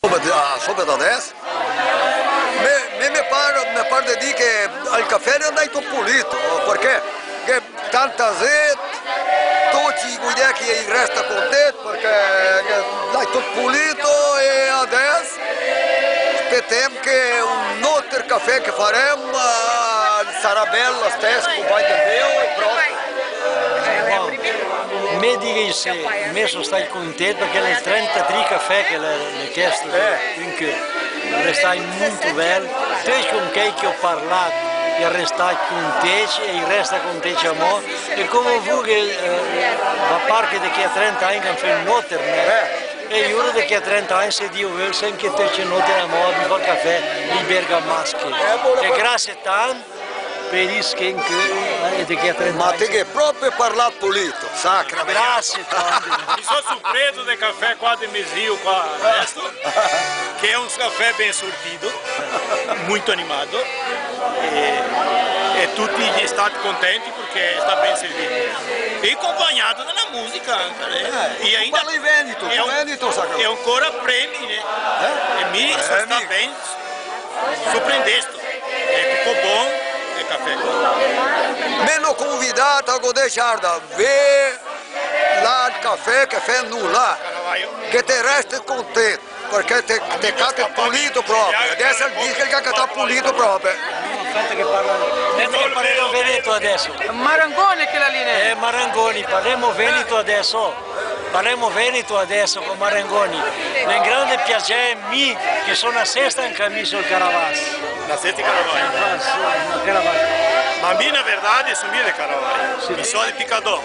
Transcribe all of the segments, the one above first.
Sobre adesso, mi pare di che al caffè non è tutto pulito, perché tanta gente, tutti i guidati resta contenti perché è tutto pulito e adesso aspettiamo che un altro caffè che faremo sarà bello stesso, con vai del mio e pronto. Me diga isso, me sono stato contento perché le 33 caffè che le chiesto in che stai molto bello, tutti con chi ho parlato e restai contenti e il resta contenti a me e come voi che a parte di che a 30 anni hanno fatto noter e io da che a 30 anni se Dio vuole sempre che te noter a me di fare caffè di bergamaschi e grazie tanto per il che di che a 30 ma te che proprio parlato pulito, sacra. Grazie tanto. Mi sono sorpreso del caffè qua di Mesio qua adesso, che è un caffè ben sortito, molto animato e tutti gli stati contenti perché sta ben servito. E accompagnato dalla musica anche. E ainda Fala in Veneto, Veneto, sacra. E ancora premi, e mi sono stato ben sorpreso. E ficou bom il caffè. Meno convidato a godere da ver lá il caffè che fa nulla, che te resta contento, perché te cata pulito proprio, adesso dice che sta pulito proprio. Aspetta che parliamo Veneto adesso. Marangoni quella linea. Marangoni, parliamo Veneto adesso. Parliamo Veneto adesso con Marangoni. Un grande piacere mio che sono a sesta in camicia al Caravaggio. Na sesta Caravaggio. Ma a mim, na verdade, eu sumi de Caravaggio. Sim. E só de Picadão.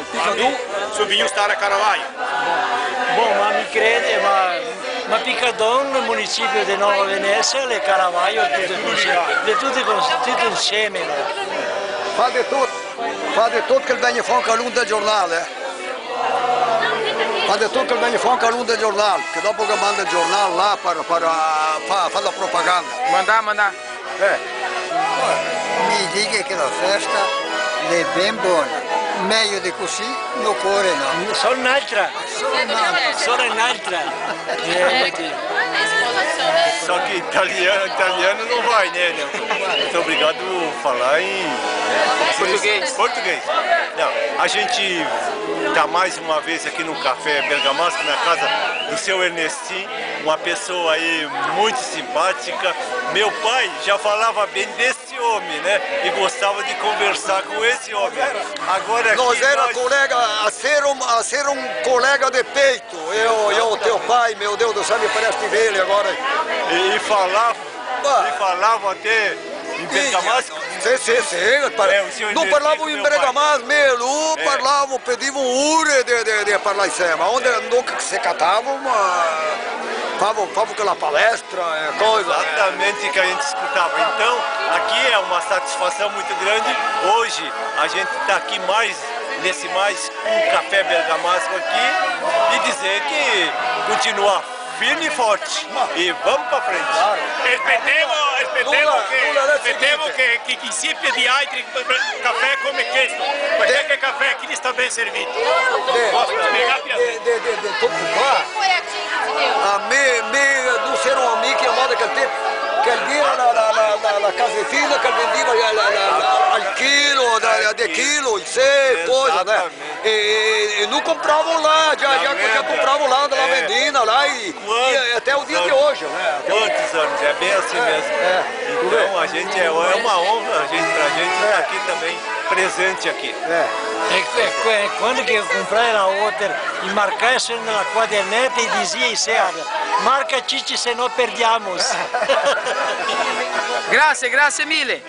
Subiu estar a Caravaggio. Bom, ma mi crede, ma Picadão, no municipio di Nuova Venezia, le Caravaggio, tutte insieme. Fate tutto che viene fuori a lungo del giornale. Fate tutto che viene fuori a lungo del giornale, che dopo che manda il giornale là per fare la propaganda. Manda. Mi dica che la festa è ben buona, meglio di così non cuore no. Sono un'altra. Só que italiano não vai, né? Muito obrigado por falar em português. Não, a gente está mais uma vez aqui no Café Bergamasco, na casa do seu Ernestim, uma pessoa aí muito simpática. Meu pai já falava bem desse homem, né? E gostava de conversar com esse homem. Agora nós era colega, a ser um colega de peito. Eu, teu pai, meu Deus do céu, me parece velho agora. E falavam até em Bergamasco? Sim. Não parlavam em Bergamasco mesmo, parlavam, pedivam ure de falar em cima. Onde nunca se catavam, faziam aquela palestra, coisa. Exatamente que a gente escutava. Então, aqui é uma satisfação muito grande. Hoje a gente está aqui nesse um Café Bergamasco aqui e dizer que continua firme e forte. E vamos para frente. Aspettiamo che chi si di altri caffè come questo, perché il caffè qui sta ben servito. A me não ser um amigo que amava aquele tempo, que ele ia na casa fina, que ele vendia al quilo, de quilo, e sei, coisa, né? E não compravam lá, já compravam lá na Lavendina, lá e até o dia de hoje, né? Quantos anos? É bem assim mesmo. Então a gente é uma honra pra gente estar aqui também, presente aqui. Quando que eu comprei a outra e marcai isso na quaderneta e dizia isso, marca Cici se não perdiamos. Grazie mille.